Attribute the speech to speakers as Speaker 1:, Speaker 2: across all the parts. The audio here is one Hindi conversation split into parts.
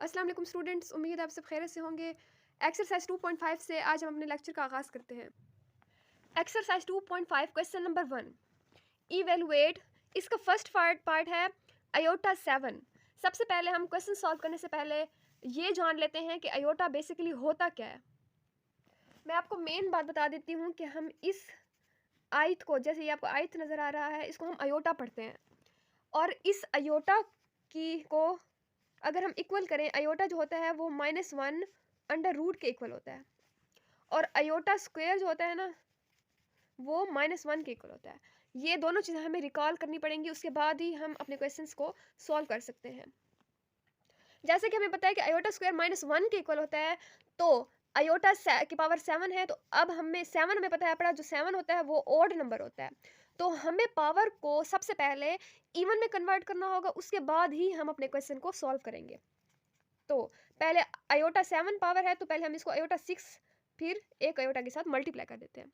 Speaker 1: अस्सलाम वालेकुम स्टूडेंट्स, उम्मीद है आप सब खैरियत से होंगे। एक्सरसाइज 2.5 से आज हम अपने लेक्चर का आगाज़ करते हैं। Exercise 2.5 question number 1, evaluate. इसका फर्स्ट पार्ट है अयोटा 7। सबसे पहले हम क्वेश्चन सॉल्व करने से पहले ये जान लेते हैं कि अयोटा बेसिकली होता क्या है। मैं आपको मेन बात बता देती हूँ कि हम इस आयत को, जैसे ये आपको आयत नज़र आ रहा है, इसको हम अयोटा पढ़ते हैं। और इस अयोटा की को अगर हम इक्वल करें, अयोटा जो होता है वो -1 अंडर रूट के इक्वल होता है, और अयोटा स्क्वायर जो होता है ना, वो -1 के इक्वल होता है। ये दोनों चीज़ें हमें रिकॉल करनी पड़ेंगी, उसके बाद ही हम अपने क्वेश्चंस को सॉल्व कर सकते हैं। जैसे कि हमें पता है कि अयोटा स्क्वायर -1 के इक्वल होता है, तो अयोटा की पावर 7 है, तो अब हमें 7 हमें पता है पड़ा, जो 7 होता है वो ऑड नंबर होता है। तो हमें पावर को सबसे पहले इवन में कन्वर्ट करना होगा, उसके बाद ही हम अपने क्वेश्चन को सॉल्व करेंगे। तो पहले अयोटा 7 पावर है, तो पहले हम इसको अयोटा 6 फिर एक अयोटा के साथ मल्टीप्लाई कर देते हैं।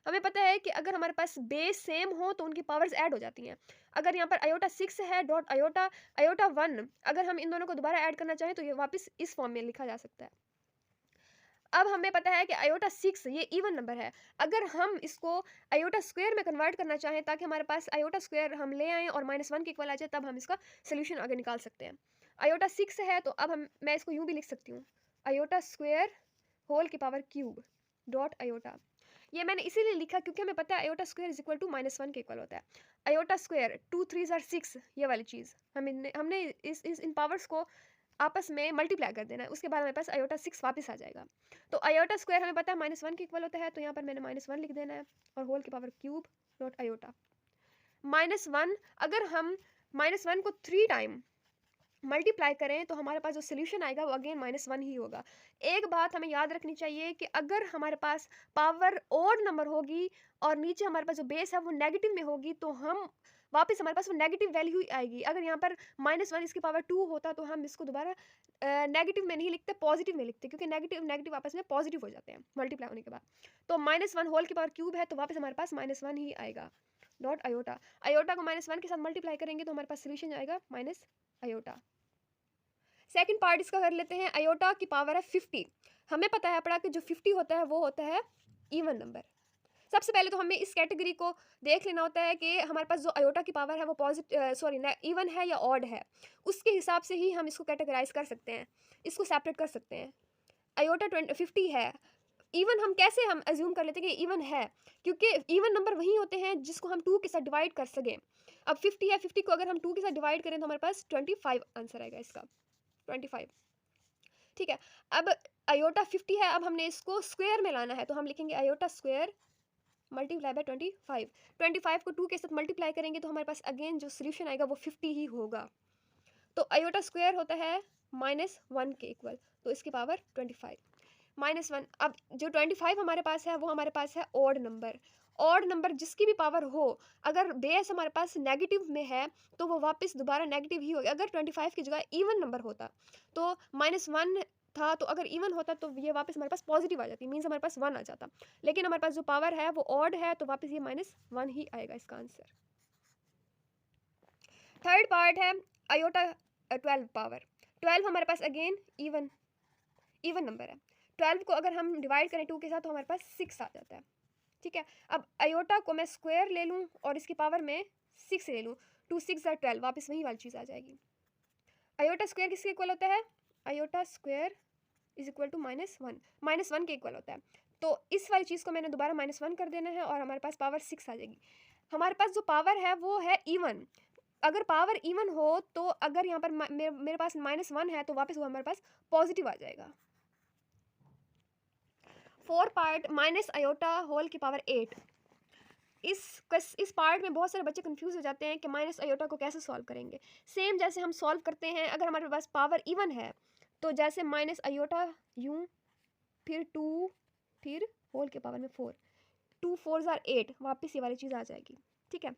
Speaker 1: हमें पता है कि अगर हमारे पास बेस सेम हो तो उनकी पावर्स ऐड हो जाती हैं। अगर यहाँ पर अयोटा 6 है डॉट अयोटा अयोटा 1, अगर हम इन दोनों को दोबारा ऐड करना चाहें तो ये वापस इस फॉर्म में लिखा जा सकता है। अब हमें पता है कि अयोटा 6 ये इवन नंबर है। अगर हम इसको अयोटा स्क्वायर में कन्वर्ट करना चाहें ताकि हमारे पास अयोटा स्क्वायर हम ले आएँ और -1 के इक्वल आ जाए, तब हम इसका सोल्यूशन आगे निकाल सकते हैं। अयोटा 6 है, तो अब मैं इसको यूँ भी लिख सकती हूँ, अयोटा स्क्वायर होल की पावर क्यूब डॉट अयोटा। ये मैंने इसीलिए लिखा क्योंकि हमें पता है iota square is equal to -1 के इक्वल होता है। अयोटा स्क्वायर 2 3 ज़ार 6, ये वाली चीज़ हमने इस इन पावर्स को आपस में मल्टीप्लाई कर देना है, उसके बाद हमारे पास अयोटा 6 वापस आ जाएगा। तो अयोटा स्क्वायर हमें पता है -1 के इक्वल होता है, तो यहाँ पर मैंने -1 लिख देना है, और होल की पावर क्यूब डॉट अयोटा। -1, अगर हम -1 को 3 टाइम मल्टीप्लाई करें तो हमारे पास जो सोल्यूशन आएगा वो अगेन -1 ही होगा। एक बात हमें याद रखनी चाहिए कि अगर हमारे पास पावर ओड नंबर होगी और नीचे हमारे पास जो बेस है वो नेगेटिव में होगी, तो हम वापस हमारे पास वो नेगेटिव वैल्यू ही आएगी। अगर यहाँ पर -1 इसकी पावर 2 होता तो हम इसको दोबारा नेगेटिव में नहीं लिखते, पॉजिटिव में लिखते, क्योंकि नेगेटिव नेगेटिव आपस में पॉजिटिव हो जाते हैं मल्टीप्लाई होने के बाद। तो -1 होल की पावर क्यूब है, तो वापस हमारे पास -1 ही आएगा डॉट अयोटा। अयोटा को -1 के साथ मल्टीप्लाई करेंगे तो हमारे पास सोल्यूशन आएगा माइनस अयोटा। सेकंड पार्ट इसका कर लेते हैं, अयोटा की पावर है 50। हमें पता है पड़ा कि जो 50 होता है वो होता है इवन नंबर। सबसे पहले तो हमें इस कैटेगरी को देख लेना होता है कि हमारे पास जो अयोटा की पावर है वो इवन है या ऑड है। उसके हिसाब से ही हम इसको कैटेगराइज कर सकते हैं, इसको सेपरेट कर सकते हैं। अयोटा 50 है, इवन हम कैसे हम अज्यूम कर लेते हैं कि इवन है, क्योंकि इवन नंबर वही होते हैं जिसको हम 2 के साथ डिवाइड कर सकें। अब 50 है, 50 को अगर हम 2 के साथ डिवाइड करें तो हमारे पास 25 आंसर आएगा इसका, 25। ठीक है। अब अयोटा 50 है, अब हमने इसको स्क्वायर में लाना है, तो हम लिखेंगे अयोटा स्क्वायर मल्टीप्लाई बाय 25। 25 को 2 के साथ मल्टीप्लाई करेंगे तो हमारे पास अगेन जो सोल्यूशन आएगा वो 50 ही होगा। तो अयोटा स्क्वायर होता है -1 के इक्वल, तो इसकी पावर 25 -1। अब जो 25 हमारे पास है वो हमारे पास है ऑड नंबर। ऑड नंबर जिसकी भी पावर हो, अगर बेस हमारे पास नेगेटिव में है तो वो वापस दोबारा नेगेटिव ही होगा। अगर 25 की जगह इवन नंबर होता तो -1 था, तो अगर इवन होता तो ये वापस हमारे पास पॉजिटिव आ जाती, मीन्स हमारे पास 1 आ जाता। लेकिन हमारे पास जो पावर है वो ऑड है, तो वापस ये -1 ही आएगा इसका आंसर। थर्ड पार्ट है अयोटा 12 पावर। 12 हमारे पास अगेन इवन नंबर है। 12 को अगर हम डिवाइड करें 2 के साथ तो हमारे पास 6 आ जाता है। ठीक है। अब अयोटा को मैं स्क्वायर ले लूँ और इसकी पावर में 6 ले लूँ, 2 6 ज़ार 12, वापस वही वाली चीज़ आ जाएगी। अयोटा स्क्वायर किसके इक्वल होता है? Iota square is equal to -1 के इक्वल होता है। तो इस वाली चीज़ को मैंने दोबारा -1 कर देना है और हमारे पास पावर 6 आ जाएगी। हमारे पास जो पावर है वो है इवन। अगर पावर इवन हो तो अगर यहाँ पर मेरे पास -1 है तो वापस वो हमारे पास पॉजिटिव आ जाएगा। 4 पार्ट माइनस अयोटा होल की पावर 8। इस पार्ट में बहुत सारे बच्चे कंफ्यूज हो जाते हैं कि माइनस अयोटा को कैसे सॉल्व करेंगे। सेम जैसे हम सॉल्व करते हैं, अगर हमारे पास पावर इवन है तो जैसे माइनस अयोटा यूँ, फिर 2, फिर होल के पावर में 4, 2 4 ज़ार 8, वापस ये वाली चीज़ आ जाएगी। ठीक है।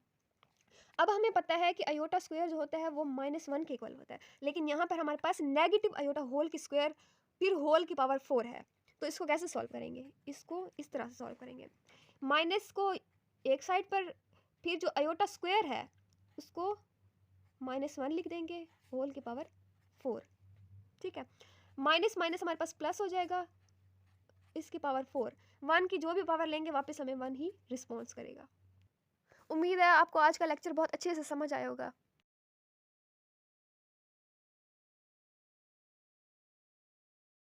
Speaker 1: अब हमें पता है कि अयोटा स्क्वायर जो होता है वो -1 के इक्वल होता है, लेकिन यहाँ पर हमारे पास नेगेटिव अयोटा होल की स्क्वायर फिर होल की पावर 4 है। तो इसको कैसे सॉल्व करेंगे? इसको इस तरह से सॉल्व करेंगे, माइनस को एक साइड पर, फिर जो अयोटा स्क्वायर है उसको -1 लिख देंगे, होल की पावर 4। ठीक है, माइनस माइनस हमारे पास प्लस हो जाएगा, इसकी पावर 4, 1 की जो भी पावर लेंगे वापस हमें 1 ही रिस्पॉन्स करेगा। उम्मीद है आपको आज का लेक्चर बहुत अच्छे से समझ आया होगा।